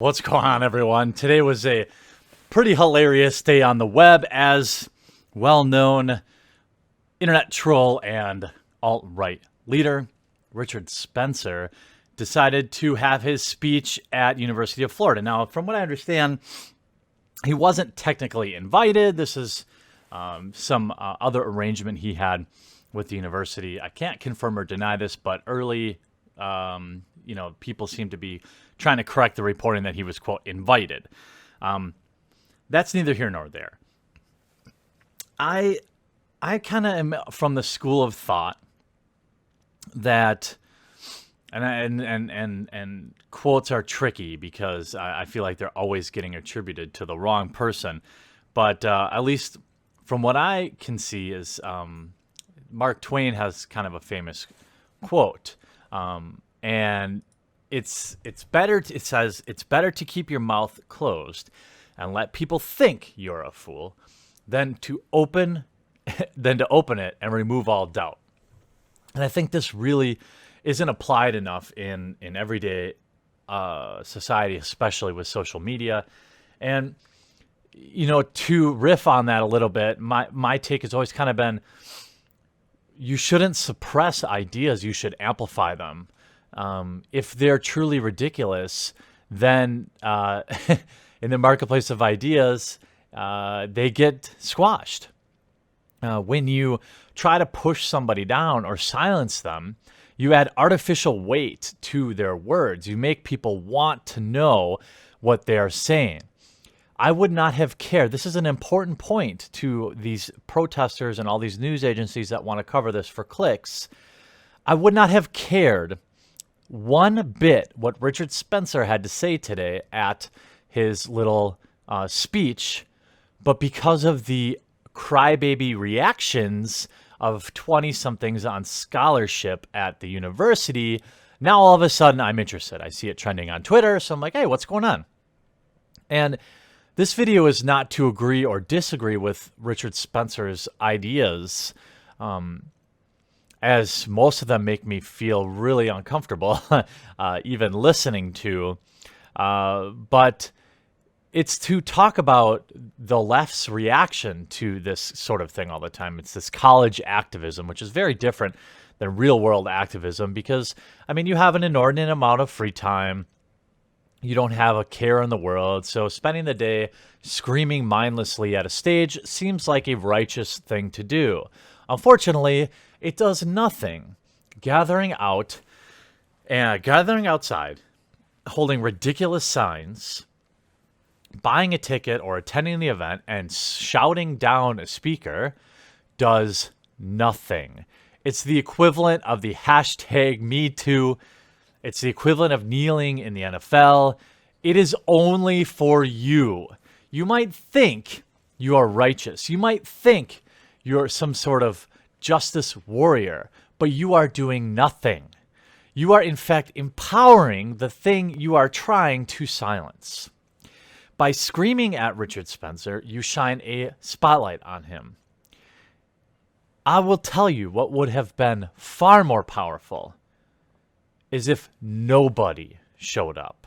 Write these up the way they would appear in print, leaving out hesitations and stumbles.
What's going on, everyone? Today was a pretty hilarious day on the web as well-known internet troll and alt-right leader Richard Spencer decided to have his speech at University of Florida. Now, from what I understand, he wasn't technically invited. This is some other arrangement he had with the university. I can't confirm or deny this, but early people seem to be trying to correct the reporting that he was, quote, invited. That's neither here nor there. I kind of am from the school of thought that, and quotes are tricky because I feel like they're always getting attributed to the wrong person. But at least from what I can see is Mark Twain has kind of a famous quote. And it's better. It says it's better to keep your mouth closed and let people think you're a fool than to open it and remove all doubt. And I think this really isn't applied enough in everyday society, especially with social media. And to riff on that a little bit, my take has always kind of been, you shouldn't suppress ideas, you should amplify them. If they're truly ridiculous, then in the marketplace of ideas, they get squashed. When you try to push somebody down or silence them, you add artificial weight to their words. You make people want to know what they are saying. I would not have cared. This is an important point to these protesters and all these news agencies that want to cover this for clicks. I would not have cared one bit what Richard Spencer had to say today at his little speech, but because of the crybaby reactions of 20-somethings on scholarship at the university, now all of a sudden I'm interested. I see it trending on Twitter, so I'm like, hey, what's going on? And this video is not to agree or disagree with Richard Spencer's ideas, as most of them make me feel really uncomfortable, even listening to. But it's to talk about the left's reaction to this sort of thing all the time. It's this college activism, which is very different than real world activism because, you have an inordinate amount of free time. You don't have a care in the world. So spending the day screaming mindlessly at a stage seems like a righteous thing to do. Unfortunately, it does nothing. Gathering outside, holding ridiculous signs, buying a ticket or attending the event, and shouting down a speaker does nothing. It's the equivalent of the hashtag #MeToo. It's the equivalent of kneeling in the NFL. It is only for you. You might think you are righteous. You might think you're some sort of justice warrior, but you are doing nothing. You are, in fact, empowering the thing you are trying to silence. By screaming at Richard Spencer, you shine a spotlight on him. I will tell you what would have been far more powerful is if nobody showed up.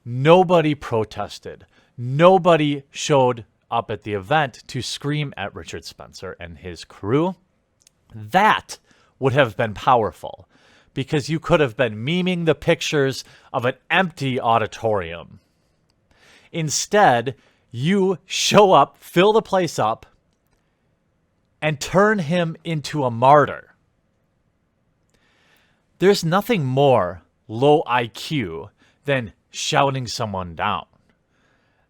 Nobody protested. Nobody showed up at the event to scream at Richard Spencer and his crew. That would have been powerful because you could have been memeing the pictures of an empty auditorium. Instead, you show up, fill the place up, and turn him into a martyr. There's nothing more low IQ than shouting someone down.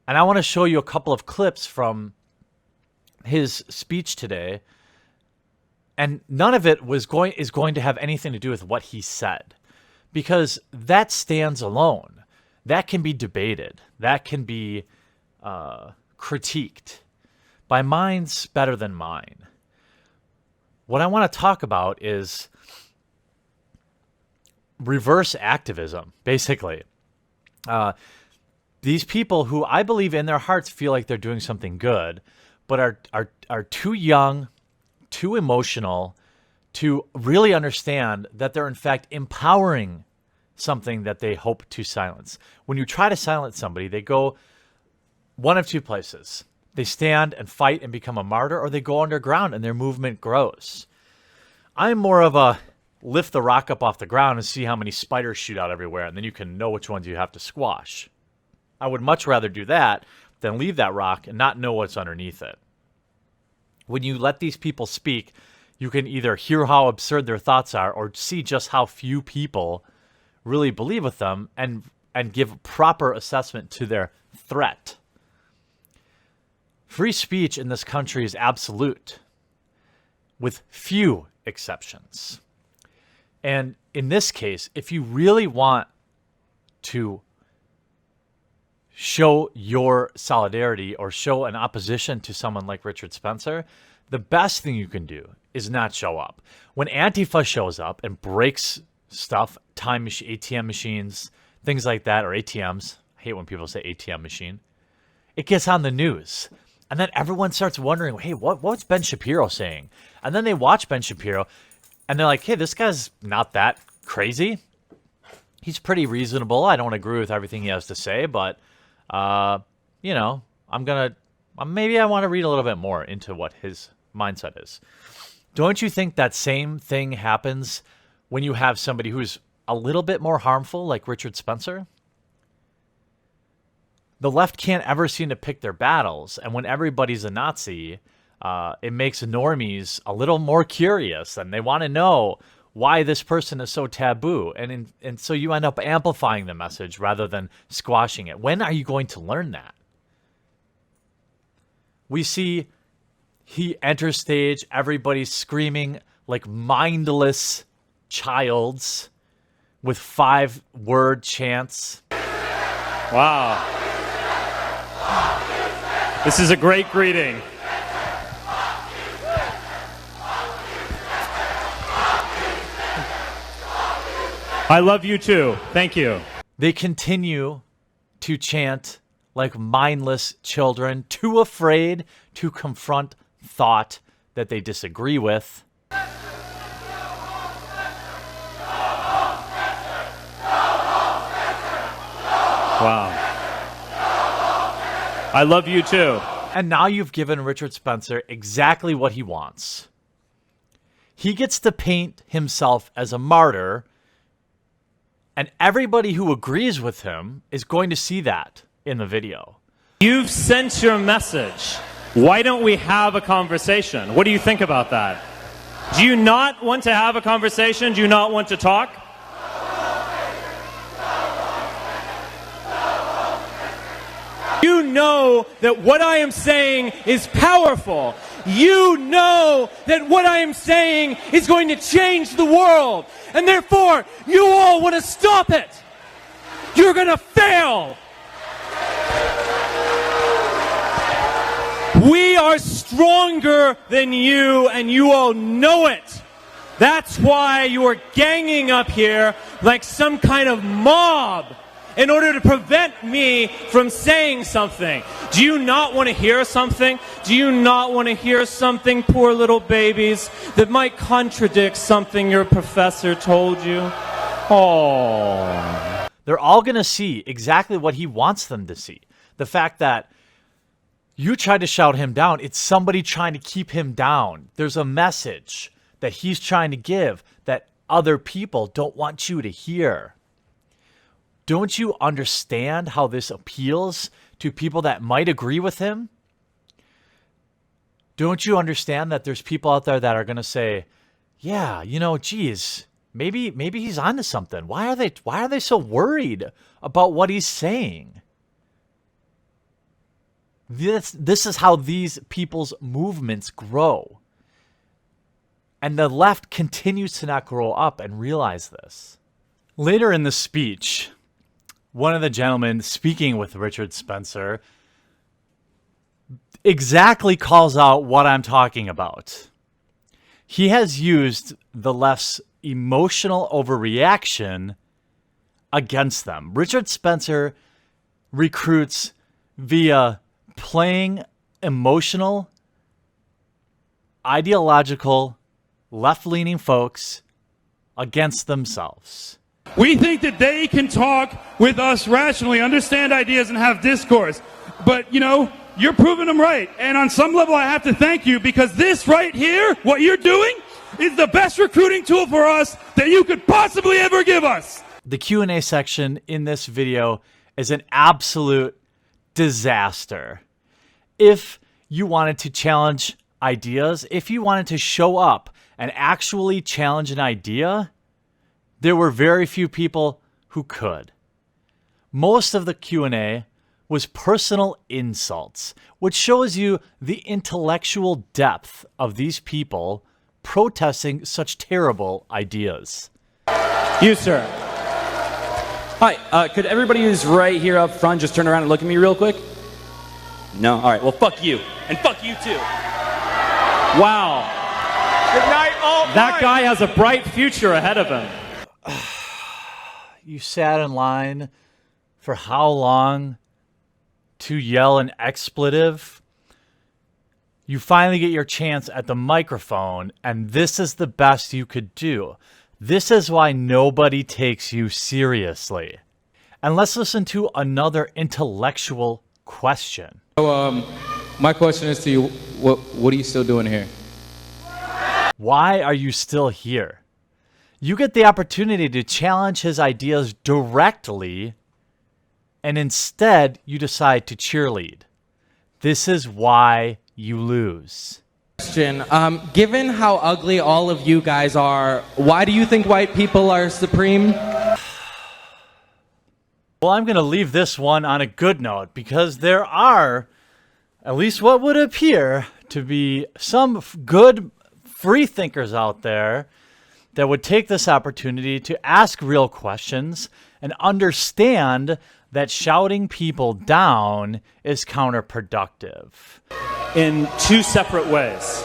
And I want to show you a couple of clips from his speech today. And none of it is going to have anything to do with what he said, because that stands alone. That can be debated. That can be critiqued by minds better than mine. What I want to talk about is reverse activism, basically. These people who I believe in their hearts feel like they're doing something good, but are too young, too emotional to really understand that they're in fact empowering something that they hope to silence. When you try to silence somebody, they go one of two places. They stand and fight and become a martyr, or they go underground and their movement grows. I'm more of a lift the rock up off the ground and see how many spiders shoot out everywhere, and then you can know which ones you have to squash. I would much rather do that than leave that rock and not know what's underneath it. When you let these people speak, you can either hear how absurd their thoughts are or see just how few people really believe with them and give proper assessment to their threat. Free speech in this country is absolute, with few exceptions. And in this case, if you really want to show your solidarity or show an opposition to someone like Richard Spencer, the best thing you can do is not show up. When Antifa shows up and breaks stuff, ATM machines, things like that, or ATMs, I hate when people say ATM machine, it gets on the news. And then everyone starts wondering, hey, what's Ben Shapiro saying? And then they watch Ben Shapiro, and they're like, hey, this guy's not that crazy. He's pretty reasonable. I don't agree with everything he has to say, but, maybe I want to read a little bit more into what his mindset is. Don't you think that same thing happens when you have somebody who's a little bit more harmful, like Richard Spencer? The left can't ever seem to pick their battles, and when everybody's a Nazi, it makes normies a little more curious, and they want to know why this person is so taboo, and so you end up amplifying the message rather than squashing it. When are you going to learn that? We see he enters stage, everybody's screaming like mindless childs with 5-word chants. Wow. This is a great greeting. I love you too. Thank you. They continue to chant like mindless children, too afraid to confront thought that they disagree with. Wow. I love you too. And now you've given Richard Spencer exactly what he wants. He gets to paint himself as a martyr, and everybody who agrees with him is going to see that in the video. You've sent your message. Why don't we have a conversation? What do you think about that? Do you not want to have a conversation? Do you not want to talk? You know that what I am saying is powerful. You know that what I am saying is going to change the world. And therefore, you all want to stop it. You're going to fail. We are stronger than you, and you all know it. That's why you are ganging up here like some kind of mob in order to prevent me from saying something. Do you not want to hear something? Do you not want to hear something, poor little babies, that might contradict something your professor told you? Oh. They're all going to see exactly what he wants them to see. The fact that you tried to shout him down, it's somebody trying to keep him down. There's a message that he's trying to give that other people don't want you to hear. Don't you understand how this appeals to people that might agree with him? Don't you understand that there's people out there that are going to say, yeah, geez, maybe he's onto something. Why are they so worried about what he's saying? This is how these people's movements grow. And the left continues to not grow up and realize this. Later in the speech, one of the gentlemen speaking with Richard Spencer exactly calls out what I'm talking about. He has used the left's emotional overreaction against them. Richard Spencer recruits via playing emotional, ideological, left-leaning folks against themselves. We think that they can talk with us rationally, understand ideas, and have discourse. But, you know, you're proving them right. And on some level, I have to thank you, because this right here, what you're doing, is the best recruiting tool for us that you could possibly ever give us. The Q&A section in this video is an absolute disaster. If you wanted to challenge ideas, if you wanted to show up and actually challenge an idea, there were very few people who could. Most of the Q&A was personal insults, which shows you the intellectual depth of these people protesting such terrible ideas. You, sir. Hi, could everybody who's right here up front just turn around and look at me real quick? No? All right, well, fuck you. And fuck you, too. Wow. Good night, all. That guy has a bright future ahead of him. You sat in line for how long to yell an expletive? You finally get your chance at the microphone, and this is the best you could do. This is why nobody takes you seriously. And let's listen to another intellectual question. So, my question is to you, what are you still doing here? Why are you still here? You get the opportunity to challenge his ideas directly, and instead you decide to cheerlead. This is why you lose. Question. Given how ugly all of you guys are, why do you think white people are supreme? Well, I'm going to leave this one on a good note, because there are, at least what would appear to be, some good free thinkers out there that would take this opportunity to ask real questions and understand that shouting people down is counterproductive. In two separate ways.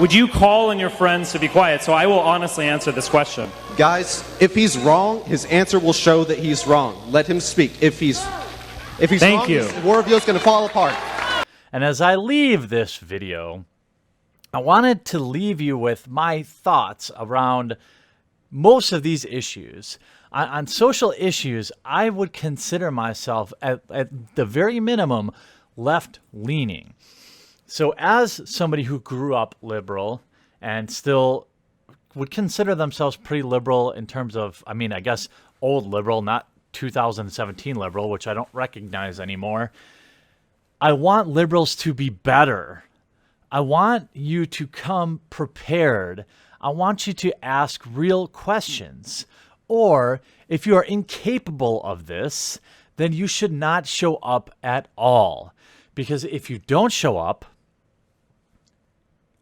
Would you call on your friends to be quiet? So I will honestly answer this question. Guys, if he's wrong, his answer will show that he's wrong. Let him speak. If he's Thank wrong, you. this war of is going to fall apart. And as I leave this video, I wanted to leave you with my thoughts around most of these issues. On social issues, I would consider myself, at the very minimum, left-leaning. So as somebody who grew up liberal and still would consider themselves pretty liberal in terms of, I mean, I guess old liberal, not 2017 liberal, which I don't recognize anymore, I want liberals to be better. I want you to come prepared. I want you to ask real questions. Or if you are incapable of this, then you should not show up at all. Because if you don't show up,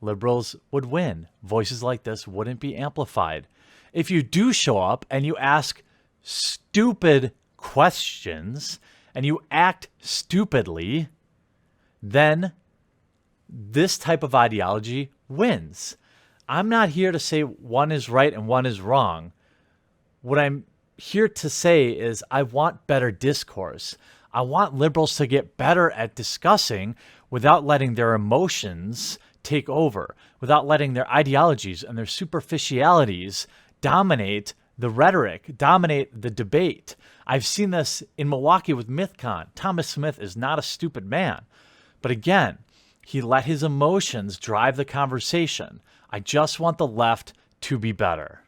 liberals would win. Voices like this wouldn't be amplified. If you do show up and you ask stupid questions and you act stupidly, then this type of ideology wins. I'm not here to say one is right and one is wrong. What I'm here to say is I want better discourse. I want liberals to get better at discussing without letting their emotions take over, without letting their ideologies and their superficialities dominate the rhetoric, dominate the debate. I've seen this in Milwaukee with MythCon. Thomas Smith is not a stupid man. But again, he let his emotions drive the conversation. I just want the left to be better.